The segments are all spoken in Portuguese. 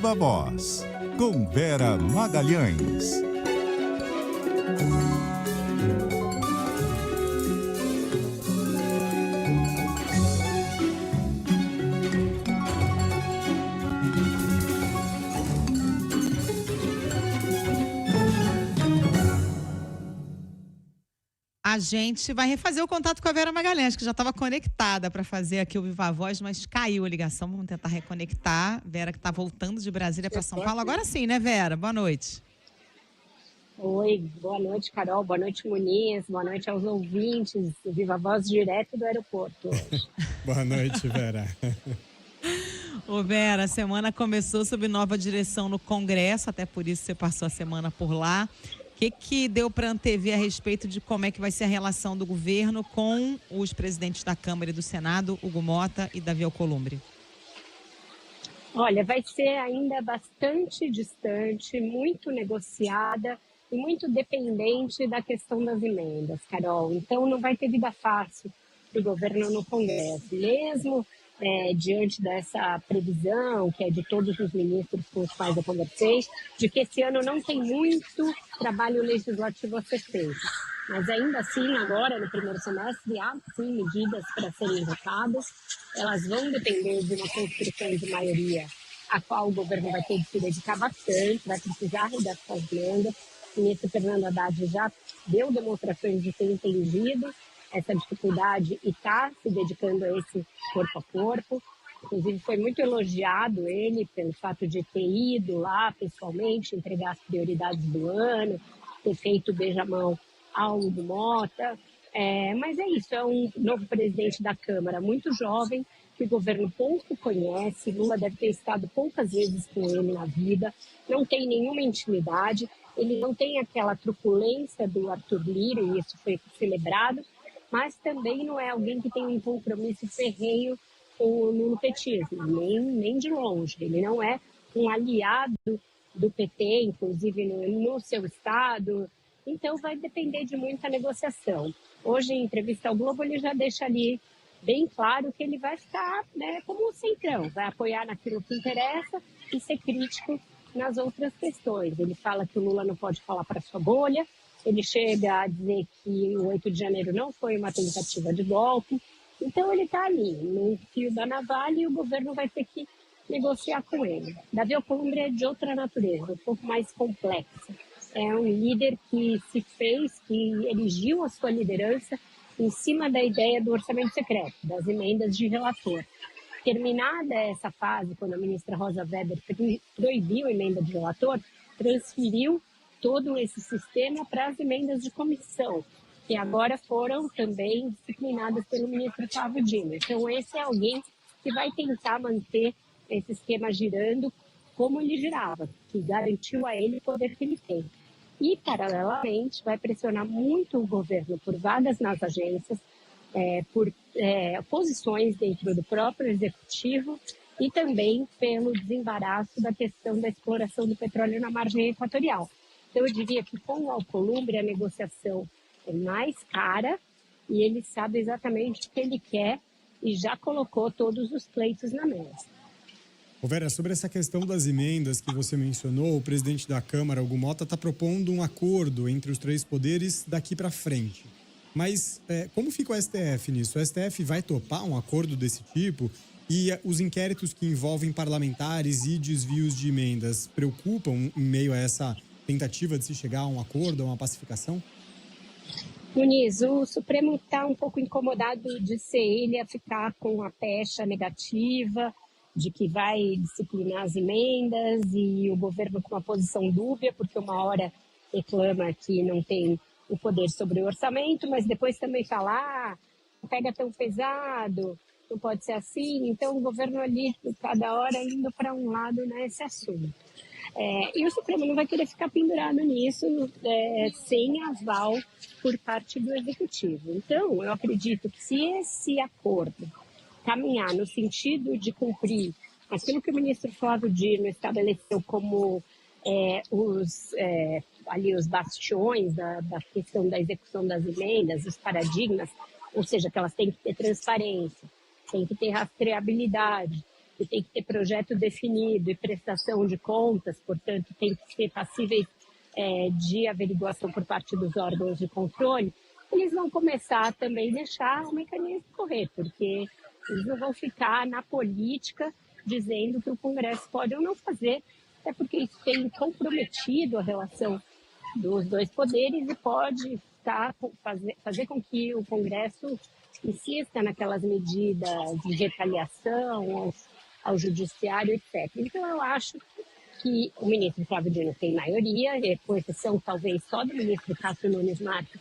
Viva Voz, com Vera Magalhães. A gente vai refazer o contato com a Vera Magalhães, que já estava conectada para fazer aqui o Viva Voz, mas caiu a ligação. Vamos tentar reconectar. Vera, que está voltando de Brasília para São Paulo. Agora sim, né, Vera? Boa noite. Oi, boa noite, Carol. Boa noite, Muniz. Boa noite aos ouvintes do Viva Voz direto do aeroporto hoje. Boa noite, Vera. Ô Vera, a semana começou sob nova direção no Congresso, até por isso você passou a semana por lá. O que deu para antever a respeito de como é que vai ser a relação do governo com os presidentes da Câmara e do Senado, Hugo Motta e Davi Alcolumbre? Olha, vai ser ainda bastante distante, muito negociada e muito dependente da questão das emendas, Carol. Então não vai ter vida fácil para o governo no Congresso. Mesmo diante dessa previsão, que é de todos os ministros com os quais eu conversei, de que esse ano não tem muito trabalho legislativo a ser feito. Mas ainda assim, agora, no primeiro semestre, há sim medidas para serem votadas. Elas vão depender de uma construção de maioria, a qual o governo vai ter de se dedicar bastante, vai precisar redação das emendas. O ministro Fernando Haddad já deu demonstrações de ter entendido essa dificuldade e está se dedicando a esse corpo a corpo. Inclusive, foi muito elogiado ele pelo fato de ter ido lá pessoalmente, entregar as prioridades do ano, ter feito beijamão ao Hugo Motta. Mas é isso, é um novo presidente da Câmara, muito jovem, que o governo pouco conhece. Lula deve ter estado poucas vezes com ele na vida, não tem nenhuma intimidade, ele não tem aquela truculência do Arthur Lira, e isso foi celebrado, mas também não é alguém que tem um compromisso ferrenho com o lulopetismo, nem de longe. Ele não é um aliado do PT, inclusive no seu estado. Então vai depender de muita negociação. Hoje, em entrevista ao Globo, ele já deixa ali bem claro que ele vai ficar como o centrão, vai apoiar naquilo que interessa e ser crítico nas outras questões. Ele fala que o Lula não pode falar para sua bolha, ele chega a dizer que o 8 de janeiro não foi uma tentativa de golpe. Então ele está ali, no fio da navalha, e o governo vai ter que negociar com ele. Davi Alcolumbre é de outra natureza, um pouco mais complexa. É um líder que se fez, que erigiu a sua liderança em cima da ideia do orçamento secreto, das emendas de relator. Terminada essa fase, quando a ministra Rosa Weber proibiu a emenda de relator, transferiu todo esse sistema para as emendas de comissão, que agora foram também disciplinadas pelo ministro Flávio Dino. Então, esse é alguém que vai tentar manter esse esquema girando como ele girava, que garantiu a ele o poder que ele tem. E, paralelamente, vai pressionar muito o governo por vagas nas agências, por posições dentro do próprio executivo e também pelo desembaraço da questão da exploração do petróleo na margem equatorial. Então, eu diria que com o Alcolumbre a negociação é mais cara e ele sabe exatamente o que ele quer e já colocou todos os pleitos na mesa. Vera, sobre essa questão das emendas que você mencionou, o presidente da Câmara, Hugo Motta, está propondo um acordo entre os três poderes daqui para frente. Mas como fica o STF nisso? O STF vai topar um acordo desse tipo? E os inquéritos que envolvem parlamentares e desvios de emendas preocupam em meio a essa tentativa de se chegar a um acordo, a uma pacificação? Muniz, o Supremo está um pouco incomodado de ser ele a ficar com a pecha negativa, de que vai disciplinar as emendas, e o governo com uma posição dúbia, porque uma hora reclama que não tem o poder sobre o orçamento, mas depois também fala, não pega tão pesado, não pode ser assim. Então o governo ali, cada hora, indo para um lado nesse assunto. E o Supremo não vai querer ficar pendurado nisso sem aval por parte do Executivo. Então, eu acredito que se esse acordo caminhar no sentido de cumprir aquilo que o ministro Flávio Dino estabeleceu como os bastiões da questão da execução das emendas, os paradigmas, ou seja, que elas têm que ter transparência, têm que ter rastreabilidade, que tem que ter projeto definido e prestação de contas, portanto, tem que ser passíveis de averiguação por parte dos órgãos de controle, eles vão começar também a deixar o mecanismo correr, porque eles não vão ficar na política dizendo que o Congresso pode ou não fazer, até porque isso tem comprometido a relação dos dois poderes e pode fazer com que o Congresso insista naquelas medidas de retaliação ao judiciário, etc. Então, eu acho que o ministro Flávio Dino tem maioria, com exceção talvez só do ministro Cássio Nunes Marques,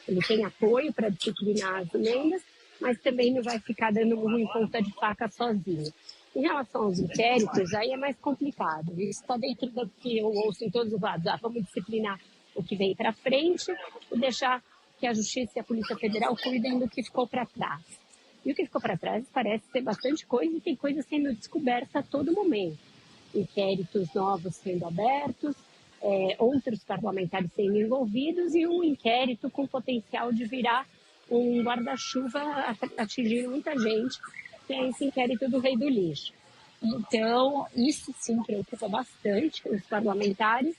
ele tem apoio para disciplinar as emendas, mas também não vai ficar dando murro em ponta de faca sozinho. Em relação aos inquéritos, aí é mais complicado. Isso está dentro do que eu ouço em todos os lados. Vamos disciplinar o que vem para frente e deixar que a Justiça e a Polícia Federal cuidem do que ficou para trás. E o que ficou para trás parece ser bastante coisa e tem coisa sendo descoberta a todo momento. Inquéritos novos sendo abertos, outros parlamentares sendo envolvidos e um inquérito com potencial de virar um guarda-chuva atingindo muita gente, que é esse inquérito do Rei do Lixo. Então, isso sim preocupa bastante os parlamentares,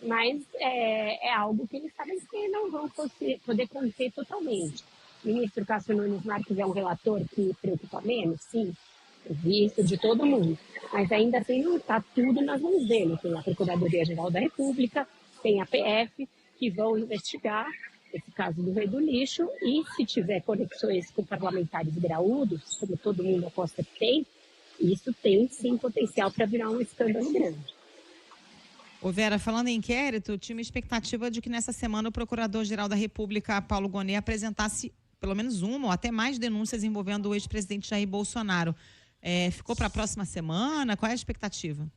mas é algo que eles sabem que não vão poder conter totalmente. O ministro Cássio Nunes Marques é um relator que preocupa menos, sim, eu vi isso de todo mundo, mas ainda assim não está tudo nas mãos dele. Tem a Procuradoria-Geral da República, tem a PF, que vão investigar esse caso do Rei do Lixo e se tiver conexões com parlamentares graúdos, como todo mundo aposta que tem, isso tem sim potencial para virar um escândalo grande. Ô Vera, falando em inquérito, tinha uma expectativa de que nessa semana o Procurador-Geral da República, Paulo Gonet, apresentasse pelo menos uma ou até mais denúncias envolvendo o ex-presidente Jair Bolsonaro. Ficou para a próxima semana? Qual é a expectativa?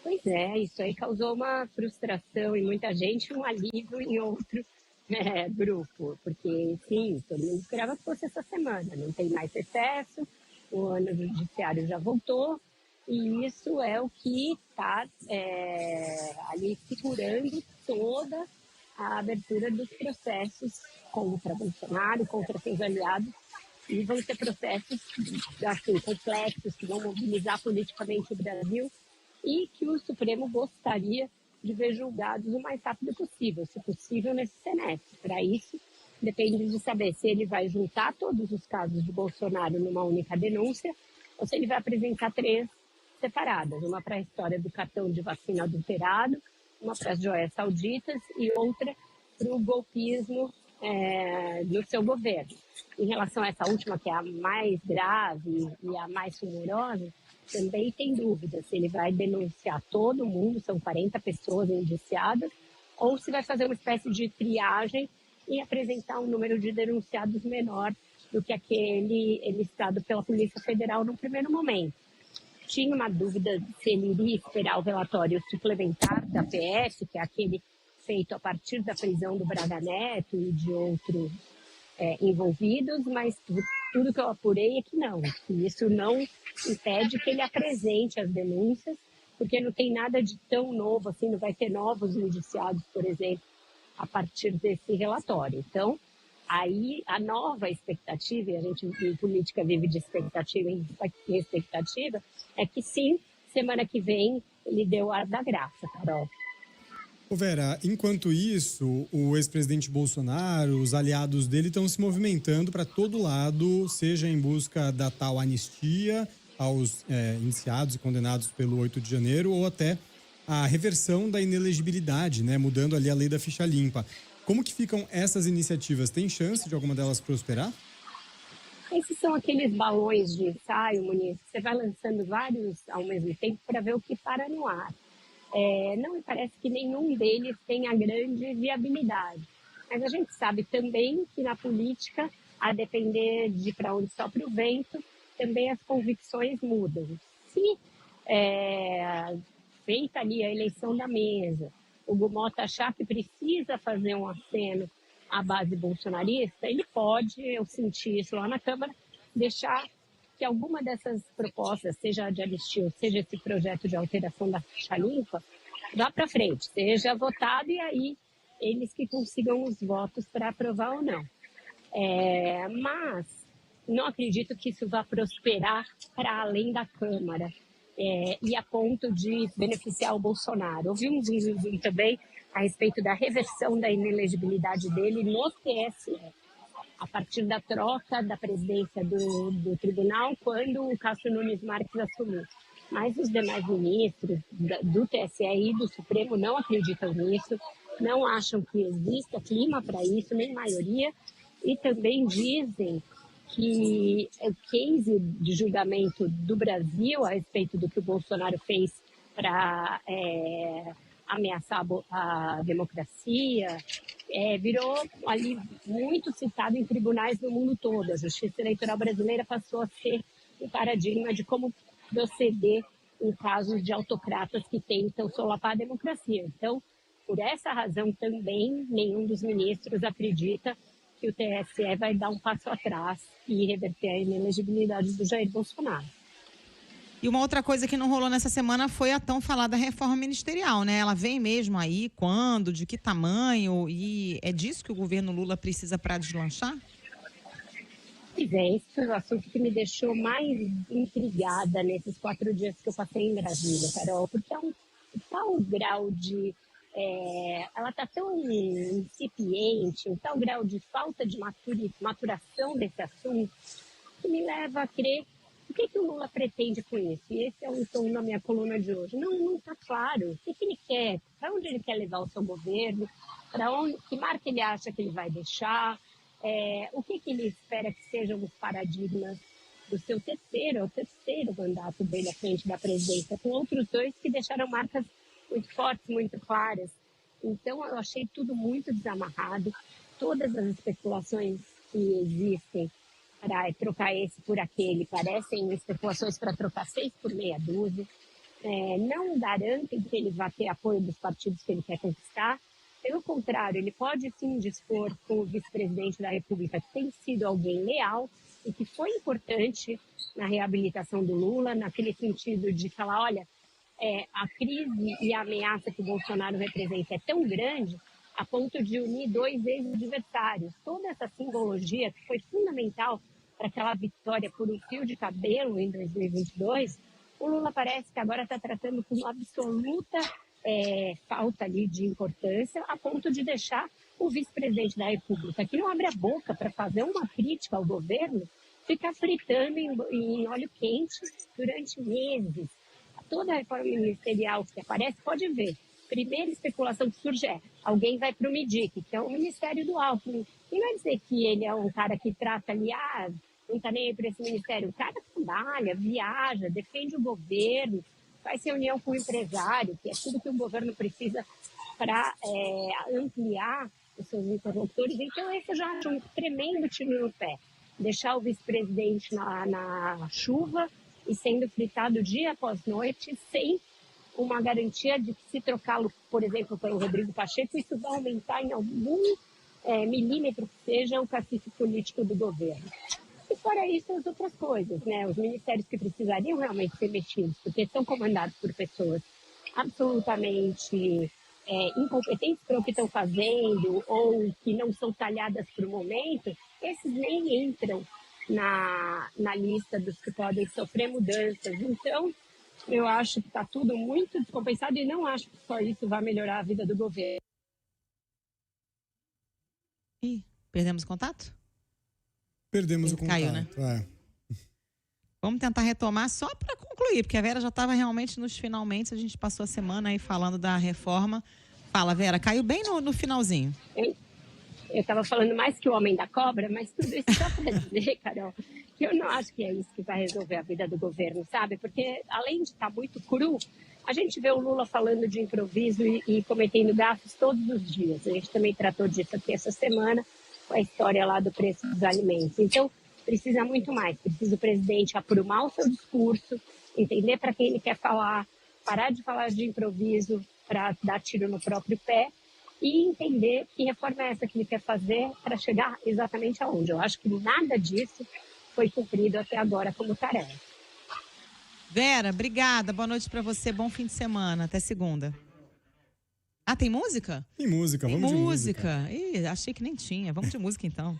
Pois é, isso aí causou uma frustração em muita gente, um alívio em outro grupo, porque sim, todo mundo esperava que fosse essa semana, não tem mais recesso, o ano judiciário já voltou, e isso é o que está ali segurando toda a abertura dos processos contra Bolsonaro, contra seus aliados, e vão ser processos assim, complexos, que vão mobilizar politicamente o Brasil e que o Supremo gostaria de ver julgados o mais rápido possível, se possível nesse semestre. Para isso, depende de saber se ele vai juntar todos os casos de Bolsonaro numa única denúncia ou se ele vai apresentar 3 separadas, uma para a história do cartão de vacina adulterado, uma para as joias sauditas e outra para o golpismo do seu governo. Em relação a essa última, que é a mais grave e a mais rumorosa, também tem dúvida se ele vai denunciar todo mundo, são 40 pessoas indiciadas, ou se vai fazer uma espécie de triagem e apresentar um número de denunciados menor do que aquele listado pela Polícia Federal no primeiro momento. Tinha uma dúvida se ele iria esperar o relatório suplementar da PF, que é aquele feito a partir da prisão do Braga Neto e de outros envolvidos, mas tudo que eu apurei é que não, que isso não impede que ele apresente as denúncias, porque não tem nada de tão novo assim, não vai ter novos indiciados, por exemplo, a partir desse relatório. Então, aí a nova expectativa, e a gente em política vive de expectativa em expectativa, é que sim, semana que vem ele deu o ar da graça, Carol. Ô Vera, enquanto isso, o ex-presidente Bolsonaro, os aliados dele estão se movimentando para todo lado, seja em busca da tal anistia aos indiciados e condenados pelo 8 de janeiro, ou até a reversão da inelegibilidade, né, mudando ali a lei da ficha limpa. Como que ficam essas iniciativas? Tem chance de alguma delas prosperar? Esses são aqueles balões de ensaio, Muniz, que você vai lançando vários ao mesmo tempo para ver o que para no ar. Não me parece que nenhum deles tenha grande viabilidade. Mas a gente sabe também que na política, a depender de para onde sopra o vento, também as convicções mudam. Se feita ali a eleição da mesa, o Gumota achar que precisa fazer um aceno à base bolsonarista, ele pode, eu senti isso lá na Câmara, deixar que alguma dessas propostas, seja de anistia, seja esse projeto de alteração da ficha limpa, vá para frente, seja votado e aí eles que consigam os votos para aprovar ou não. Mas não acredito que isso vá prosperar para além da Câmara e a ponto de beneficiar o Bolsonaro. Houve um zum também a respeito da reversão da inelegibilidade dele no TSE, a partir da troca da presidência do tribunal quando o Cássio Nunes Marques assumiu. Mas os demais ministros do TSE e do Supremo não acreditam nisso, não acham que exista clima para isso, nem maioria, e também dizem que o case de julgamento do Brasil a respeito do que o Bolsonaro fez para ameaçar a democracia virou ali muito citado em tribunais do mundo todo. A Justiça Eleitoral brasileira passou a ser um paradigma de como proceder em casos de autocratas que tentam solapar a democracia. Então, por essa razão também, nenhum dos ministros acredita que o TSE vai dar um passo atrás e reverter a inelegibilidade do Jair Bolsonaro. E uma outra coisa que não rolou nessa semana foi a tão falada reforma ministerial, né? Ela vem mesmo aí, quando, de que tamanho? E é disso que o governo Lula precisa para deslanchar? Pois é, esse foi o assunto que me deixou mais intrigada nesses 4 dias que eu passei em Brasília, Carol, porque é um tal grau de... ela está tão incipiente, um tal grau de falta de maturação desse assunto, que me leva a crer o que o Lula pretende com isso. E esse é o tom da minha coluna de hoje. Não está claro o que ele quer, para onde ele quer levar o seu governo, que marca ele acha que ele vai deixar, o que ele espera que sejam os paradigmas do seu terceiro mandato dele à frente da presidência, com outros 2 que deixaram marcas muito fortes, muito claras. Então, eu achei tudo muito desamarrado. Todas as especulações que existem para trocar esse por aquele parecem especulações para trocar 6 por meia dúzia. Não garantem que ele vai ter apoio dos partidos que ele quer conquistar. Pelo contrário, ele pode sim dispor com o vice-presidente da República, que tem sido alguém leal e que foi importante na reabilitação do Lula, naquele sentido de falar, olha, a crise e a ameaça que o Bolsonaro representa é tão grande a ponto de unir 2 ex-adversários. Toda essa simbologia que foi fundamental para aquela vitória por um fio de cabelo em 2022, o Lula parece que agora está tratando com absoluta falta ali de importância, a ponto de deixar o vice-presidente da República, que não abre a boca para fazer uma crítica ao governo, ficar fritando em óleo quente durante meses. Toda a reforma ministerial que aparece, pode ver. Primeira especulação que surge alguém vai para o MIDIC, que é o Ministério do Alckmin. E não é dizer que ele é um cara que trata ali, não está nem aí para esse ministério. O cara trabalha, viaja, defende o governo, faz reunião com o empresário, que é tudo que o governo precisa para ampliar os seus interlocutores. Então, esse eu já acho um tremendo tiro no pé. Deixar o vice-presidente na chuva e sendo fritado dia após noite, sem uma garantia de que, se trocá-lo, por exemplo, pelo Rodrigo Pacheco, isso vai aumentar em algum milímetro que seja o cacife político do governo. E fora isso, as outras coisas, né? Os ministérios que precisariam realmente ser mexidos, porque são comandados por pessoas absolutamente incompetentes para o que estão fazendo ou que não são talhadas para o momento, esses nem entram na lista dos que podem sofrer mudanças. Então, eu acho que está tudo muito descompensado e não acho que só isso vai melhorar a vida do governo. Ih, perdemos o contato? Perdemos o contato. Caiu, né? Vamos tentar retomar só para concluir, porque a Vera já estava realmente nos finalmente, a gente passou a semana aí falando da reforma. Fala, Vera, caiu bem no finalzinho. Eu estava falando mais que o homem da cobra, mas tudo isso só para dizer, Carol, que eu não acho que é isso que vai resolver a vida do governo, sabe? Porque, além de estar muito cru, a gente vê o Lula falando de improviso e cometendo gafes todos os dias. A gente também tratou disso aqui essa semana, com a história lá do preço dos alimentos. Então, precisa muito mais. Precisa o presidente aprumar o seu discurso, entender para quem ele quer falar, parar de falar de improviso para dar tiro no próprio pé, e entender que reforma é essa que ele quer fazer para chegar exatamente aonde. Eu acho que nada disso foi cumprido até agora como tarefa. Vera, obrigada. Boa noite para você. Bom fim de semana. Até segunda. Ah, tem música? Tem música, vamos de música. Ih, achei que nem tinha. Vamos de música então.